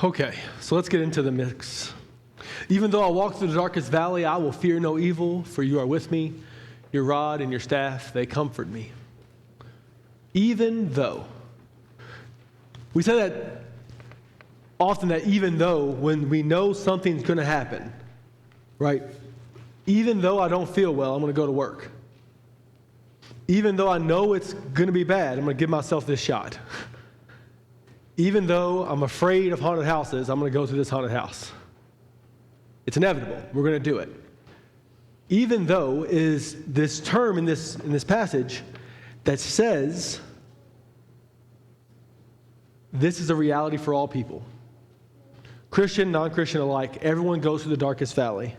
Okay, so let's get into the mix. Even though I walk through the darkest valley, I will fear no evil, for you are with me. Your rod and your staff, they comfort me. Even though. We say that often, that even though, when we know something's going to happen, right? Even though I don't feel well, I'm going to go to work. Even though I know it's going to be bad, I'm going to give myself this shot. Even though I'm afraid of haunted houses, I'm going to go through this haunted house. It's inevitable. We're going to do it. Even though is this term in this passage that says this is a reality for all people. Christian, non-Christian alike, everyone goes through the darkest valley.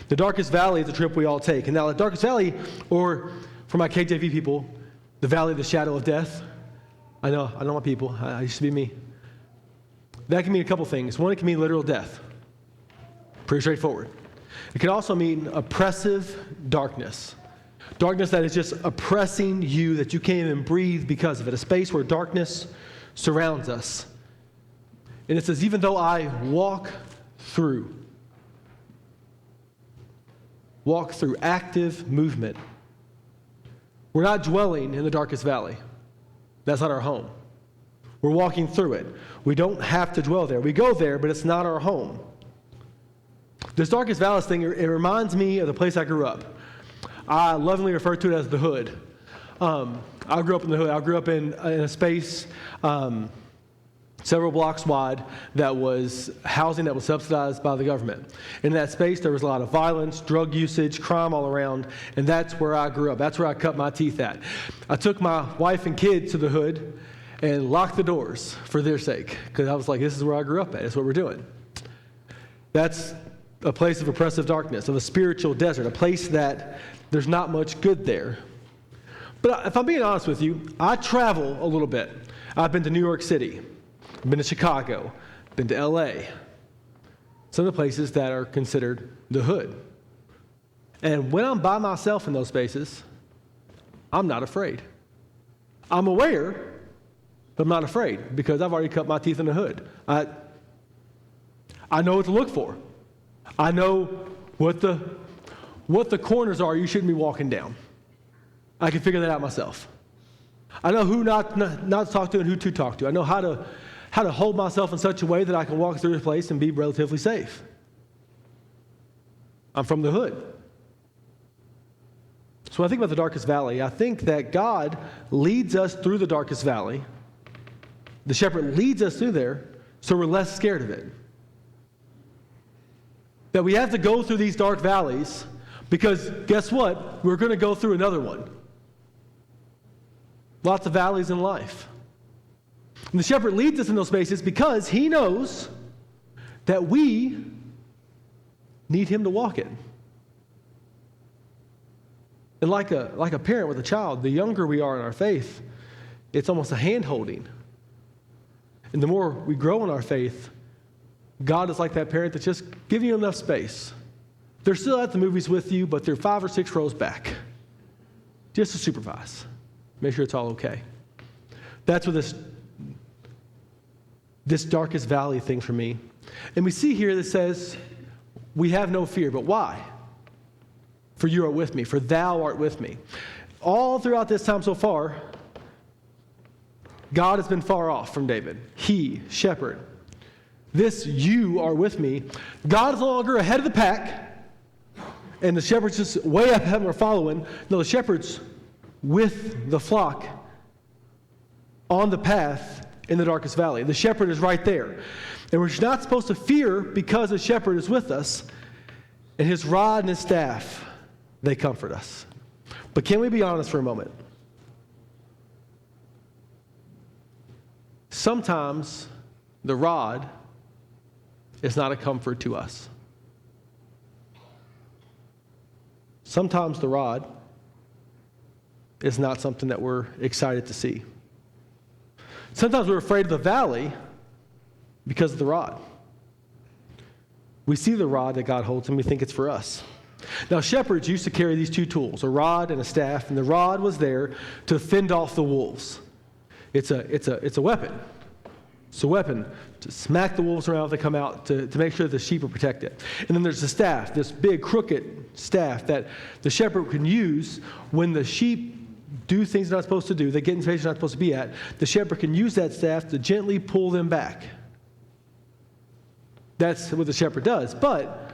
The darkest valley is a trip we all take. And now the darkest valley, or for my KJV people, the valley of the shadow of death. I know my people. I used to be me. That can mean a couple things. One, it can mean literal death. Pretty straightforward. It can also mean oppressive darkness. Darkness that is just oppressing you, that you can't even breathe because of it. A space where darkness surrounds us. And it says, even though I walk through active movement, we're not dwelling in the darkest valley. That's not our home. We're walking through it. We don't have to dwell there. We go there, but it's not our home. This darkest valley thing, it reminds me of the place I grew up. I lovingly refer to it as the hood. I grew up in the hood. I grew up in a space several blocks wide that was housing that was subsidized by the government. In that space, there was a lot of violence, drug usage, crime all around, and that's where I grew up. That's where I cut my teeth at. I took my wife and kids to the hood and locked the doors for their sake, because I was like, this is where I grew up at. That's what we're doing. That's a place of oppressive darkness, of a spiritual desert, a place that there's not much good there. But if I'm being honest with you, I travel a little bit. I've been to New York City. I've been to Chicago, been to L.A., some of the places that are considered the hood. And when I'm by myself in those spaces, I'm not afraid. I'm aware, but I'm not afraid because I've already cut my teeth in the hood. I know what to look for. I know what the corners are you shouldn't be walking down. I can figure that out myself. I know who not to talk to and who to talk to. I know how to hold myself in such a way that I can walk through a place and be relatively safe. I'm from the hood. So when I think about the darkest valley, I think that God leads us through the darkest valley. The shepherd leads us through there so we're less scared of it. That we have to go through these dark valleys because guess what? We're going to go through another one. Lots of valleys in life. And the shepherd leads us in those spaces because he knows that we need him to walk it. And like a parent with a child, the younger we are in our faith, it's almost a hand-holding. And the more we grow in our faith, God is like that parent that's just giving you enough space. They're still at the movies with you, but they're 5 or 6 rows back, just to supervise. Make sure it's all okay. That's what this darkest valley thing for me. And we see here that says, we have no fear. But why? For you are with me, for thou art with me. All throughout this time so far, God has been far off from David. He, shepherd. This you are with me. God is no longer ahead of the pack, and the shepherd's just way up ahead and we're following. No, the shepherd's with the flock on the path in the darkest valley. The shepherd is right there. And we're not supposed to fear because the shepherd is with us, and his rod and his staff, they comfort us. But can we be honest for a moment? Sometimes the rod is not a comfort to us. Sometimes the rod is not something that we're excited to see. Sometimes we're afraid of the valley because of the rod. We see the rod that God holds and we think it's for us. Now, shepherds used to carry these two tools, a rod and a staff, and the rod was there to fend off the wolves. It's a weapon. It's a weapon to smack the wolves around if they come out, to make sure that the sheep are protected. And then there's the staff, this big crooked staff that the shepherd can use when the sheep do things they're not supposed to do, they get in spaces they're not supposed to be at. The shepherd can use that staff to gently pull them back. That's what the shepherd does. But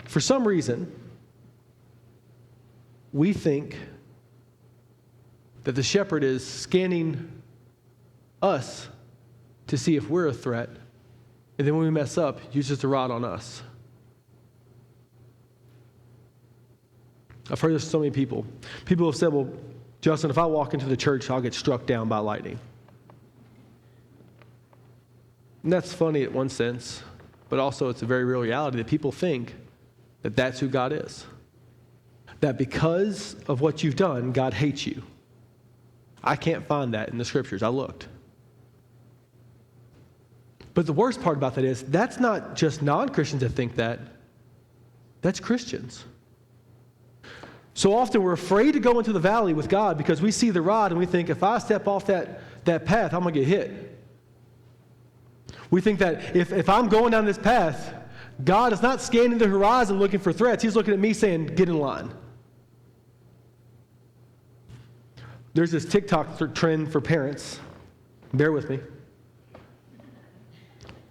for some reason, we think that the shepherd is scanning us to see if we're a threat, and then when we mess up, uses the rod on us. I've heard this from so many people. People have said, well, Justin, if I walk into the church, I'll get struck down by lightning. And that's funny in one sense, but also it's a very real reality that people think that that's who God is. That because of what you've done, God hates you. I can't find that in the scriptures. I looked. But the worst part about that is that's not just non-Christians that think that. That's Christians. So often we're afraid to go into the valley with God because we see the rod and we think if I step off that path, I'm going to get hit. We think that if I'm going down this path, God is not scanning the horizon looking for threats. He's looking at me saying, get in line. There's this TikTok trend for parents, bear with me,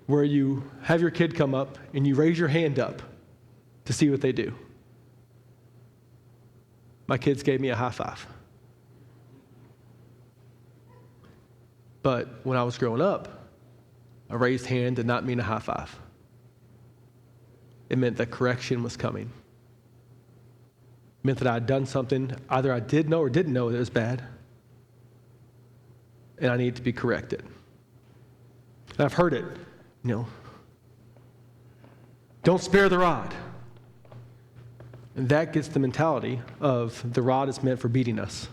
where you have your kid come up and you raise your hand up to see what they do. My kids gave me a high five. But when I was growing up, a raised hand did not mean a high five. It meant that correction was coming. It meant that I had done something either I did know or didn't know that it was bad, and I needed to be corrected. And I've heard it, don't spare the rod. And that gets the mentality of the rod is meant for beating us.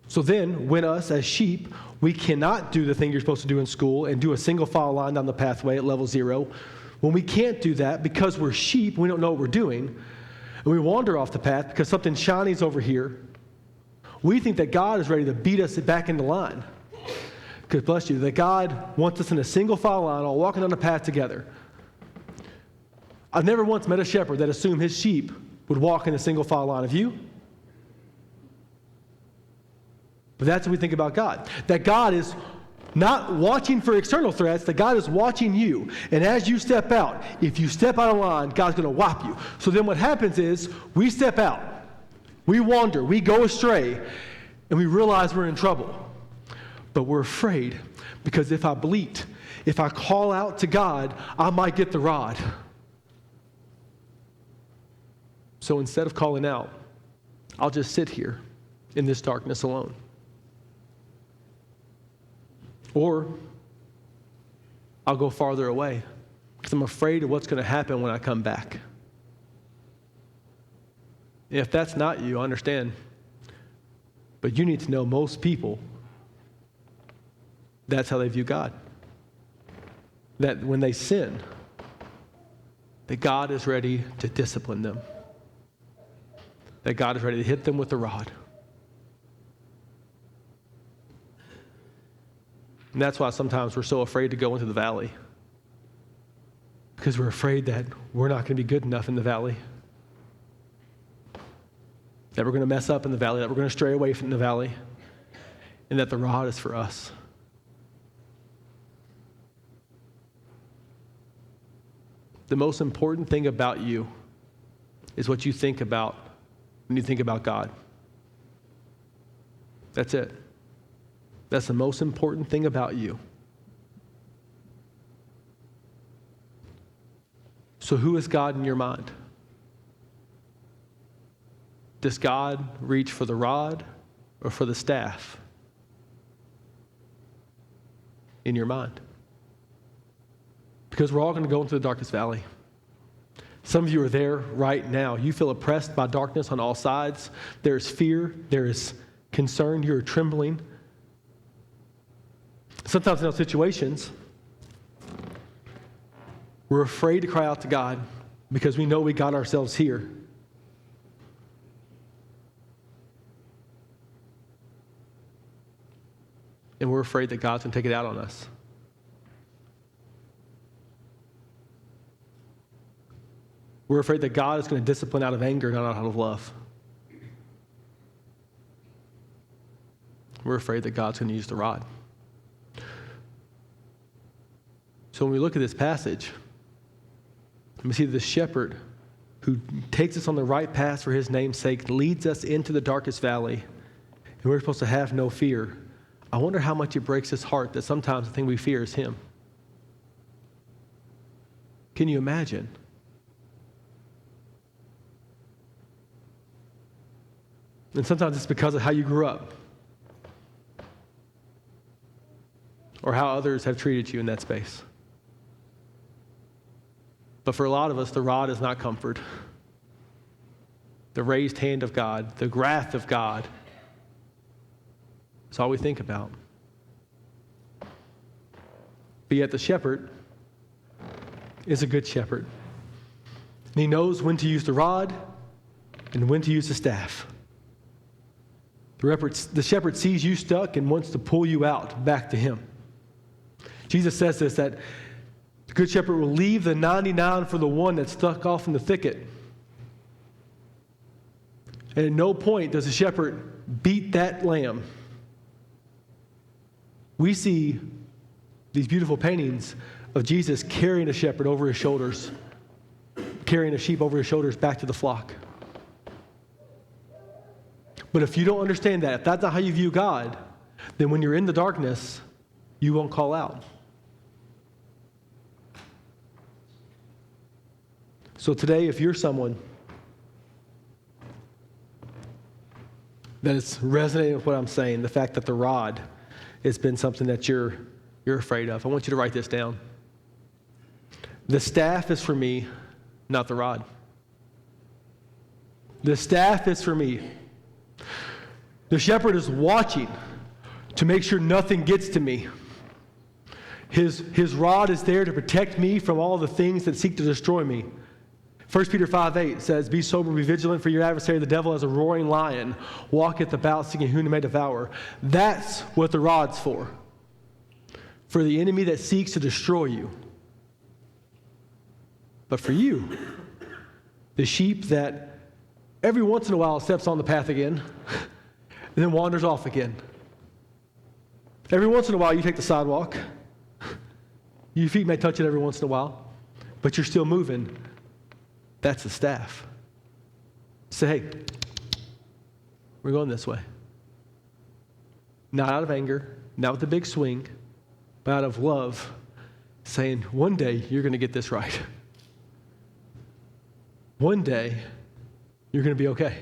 So then, when us as sheep, we cannot do the thing you're supposed to do in school and do a single file line down the pathway at level 0. When we can't do that because we're sheep, we don't know what we're doing, and we wander off the path because something shiny's over here, we think that God is ready to beat us back into line. Because, bless you, that God wants us in a single file line, all walking on the path together. I've never once met a shepherd that assumed his sheep would walk in a single file line. Have you? But that's what we think about God. That God is not watching for external threats, that God is watching you. And as you step out, if you step out of line, God's going to whop you. So then what happens is we step out, we wander, we go astray, and we realize we're in trouble. But we're afraid because if I bleat, if I call out to God, I might get the rod. So instead of calling out, I'll just sit here in this darkness alone. Or I'll go farther away because I'm afraid of what's going to happen when I come back. If that's not you, I understand. But you need to know most people, that's how they view God. That when they sin, that God is ready to discipline them. That God is ready to hit them with the rod. And that's why sometimes we're so afraid to go into the valley. Because we're afraid that we're not going to be good enough in the valley. That we're going to mess up in the valley, that we're going to stray away from the valley, and that the rod is for us. The most important thing about you is what you think about when you think about God. That's it. That's the most important thing about you. So who is God in your mind? Does God reach for the rod or for the staff in your mind? Because we're all going to go into the darkest valley. Some of you are there right now. You feel oppressed by darkness on all sides. There is fear. There is concern. You're trembling. Sometimes in those situations, we're afraid to cry out to God because we know we got ourselves here. And we're afraid that God's going to take it out on us. We're afraid that God is going to discipline out of anger, not out of love. We're afraid that God's going to use the rod. So when we look at this passage, we see the shepherd who takes us on the right path for his name's sake, leads us into the darkest valley, and we're supposed to have no fear. I wonder how much it breaks his heart that sometimes the thing we fear is him. Can you imagine? And sometimes it's because of how you grew up or how others have treated you in that space. But for a lot of us, the rod is not comfort. The raised hand of God, the wrath of God, is all we think about. But yet the shepherd is a good shepherd. And he knows when to use the rod and when to use the staff. The shepherd sees you stuck and wants to pull you out back to him. Jesus says this, that the good shepherd will leave the 99 for the one that's stuck off in the thicket. And at no point does the shepherd beat that lamb. We see these beautiful paintings of Jesus carrying a shepherd over his shoulders, carrying a sheep over his shoulders back to the flock. But if you don't understand that, if that's not how you view God, then when you're in the darkness, you won't call out. So today, if you're someone that is resonating with what I'm saying, the fact that the rod has been something that you're afraid of, I want you to write this down. The staff is for me, not the rod. The staff is for me. The shepherd is watching to make sure nothing gets to me. His rod is there to protect me from all the things that seek to destroy me. 1 Peter 5:8 says, "Be sober, be vigilant, for your adversary, the devil, as a roaring lion, walketh about seeking whom he may devour." That's what the rod's for the enemy that seeks to destroy you. But for you, the sheep that every once in a while steps on the path again and then wanders off again. Every once in a while you take the sidewalk. Your feet may touch it every once in a while, but you're still moving. That's the staff. Say, hey, we're going this way. Not out of anger, not with a big swing, but out of love, saying, one day you're going to get this right. One day you're going to be okay.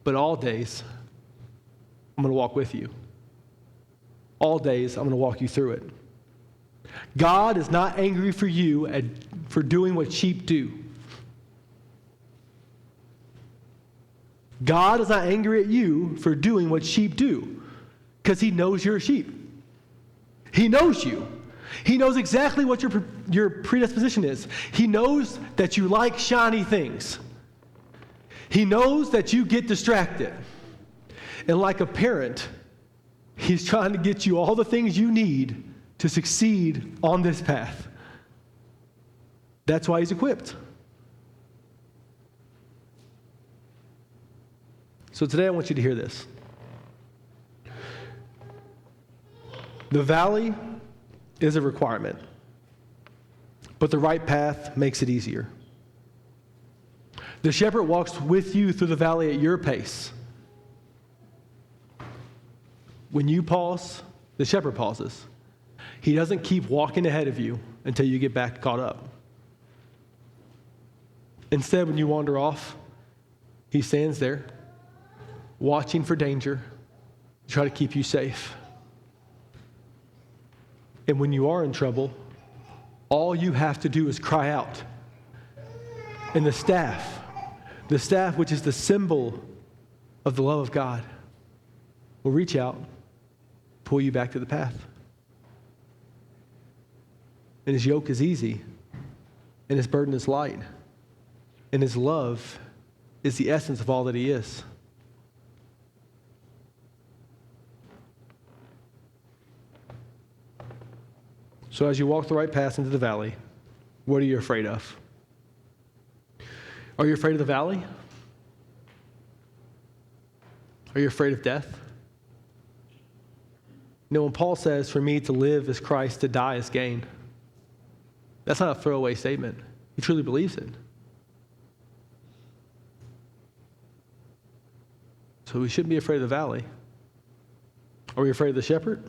But all days, I'm going to walk with you. All days, I'm going to walk you through it. God is not angry for you for doing what sheep do. God is not angry at you for doing what sheep do, because he knows you're a sheep. He knows you. He knows exactly what your predisposition is. He knows that you like shiny things. He knows that you get distracted. And like a parent, he's trying to get you all the things you need to succeed on this path. That's why he's equipped. So today I want you to hear this. The valley is a requirement, but the right path makes it easier. The shepherd walks with you through the valley at your pace. When you pause, the shepherd pauses. He doesn't keep walking ahead of you until you get back caught up. Instead, when you wander off, he stands there, watching for danger, to try to keep you safe. And when you are in trouble, all you have to do is cry out. And the staff, which is the symbol of the love of God, will reach out, pull you back to the path. And his yoke is easy, and his burden is light, and his love is the essence of all that he is. So as you walk the right path into the valley, What are you afraid of? Are you afraid of the valley? Are you afraid of death? When Paul says, for me to live is Christ, to die is gain, that's not a throwaway statement. He truly believes it. So we shouldn't be afraid of the valley. Are we afraid of the shepherd?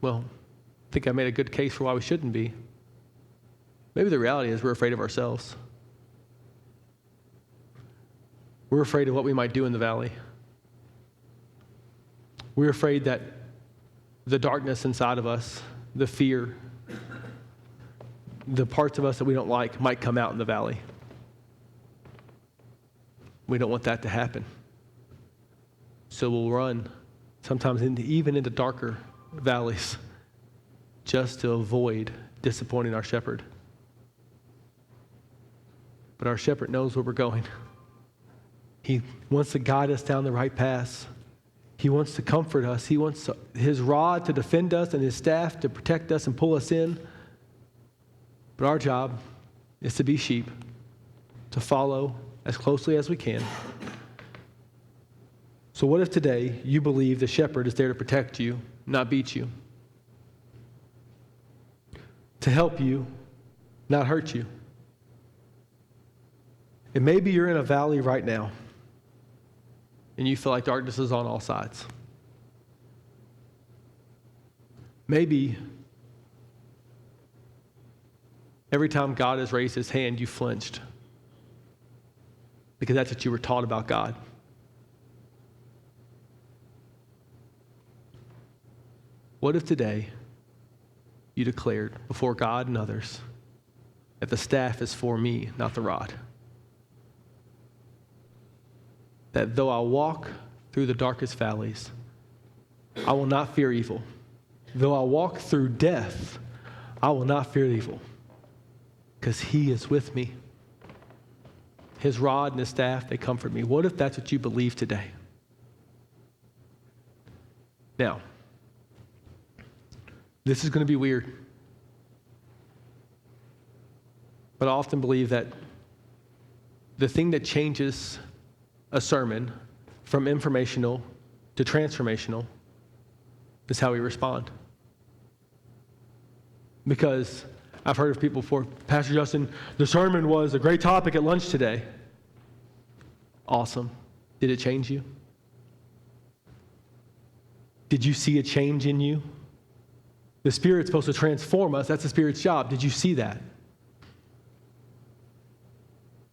Well, I think I made a good case for why we shouldn't be. Maybe the reality is we're afraid of ourselves. We're afraid of what we might do in the valley. We're afraid that the darkness inside of us, the fear, the parts of us that we don't like might come out in the valley. We don't want that to happen. So we'll run sometimes even into darker valleys just to avoid disappointing our shepherd. But our shepherd knows where we're going. He wants to guide us down the right path. He wants to comfort us. He wants his rod to defend us and his staff to protect us and pull us in. But our job is to be sheep, to follow as closely as we can. So what if today you believe the shepherd is there to protect you, not beat you? To help you, not hurt you? And maybe you're in a valley right now, and you feel like darkness is on all sides. Maybe every time God has raised his hand, you flinched, because that's what you were taught about God. What if today you declared before God and others that the staff is for me, not the rod? That though I walk through the darkest valleys, I will not fear evil. Though I walk through death, I will not fear evil, because he is with me. His rod and his staff, they comfort me. What if that's what you believe today? Now, this is going to be weird, but I often believe that the thing that changes a sermon from informational to transformational is how we respond. Because I've heard of people before, Pastor Justin, the sermon was a great topic at lunch today. Awesome. Did it change you? Did you see a change in you? The Spirit's supposed to transform us. That's the Spirit's job. Did you see that?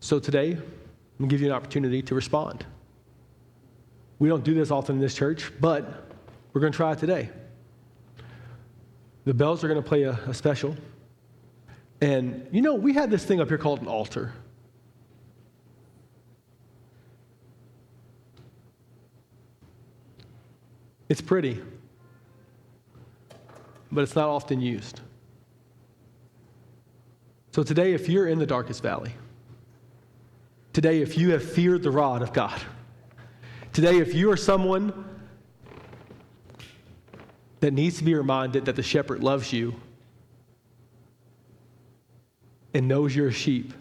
So today, I'm going to give you an opportunity to respond. We don't do this often in this church, but we're going to try it today. The bells are going to play a special. And, we had this thing up here called an altar. It's pretty, but it's not often used. So today, if you're in the darkest valley, today, if you have feared the rod of God, today, if you are someone that needs to be reminded that the shepherd loves you and knows you're a sheep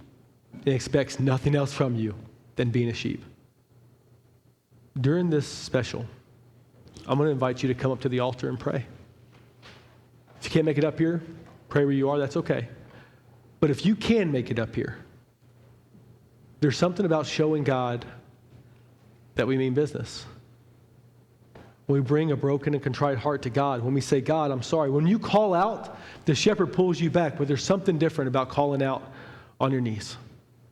and expects nothing else from you than being a sheep, during this special, I'm going to invite you to come up to the altar and pray. If you can't make it up here, pray where you are, that's okay. But if you can make it up here, there's something about showing God that we mean business. When we bring a broken and contrite heart to God, when we say, God, I'm sorry. When you call out, the shepherd pulls you back, but there's something different about calling out on your knees.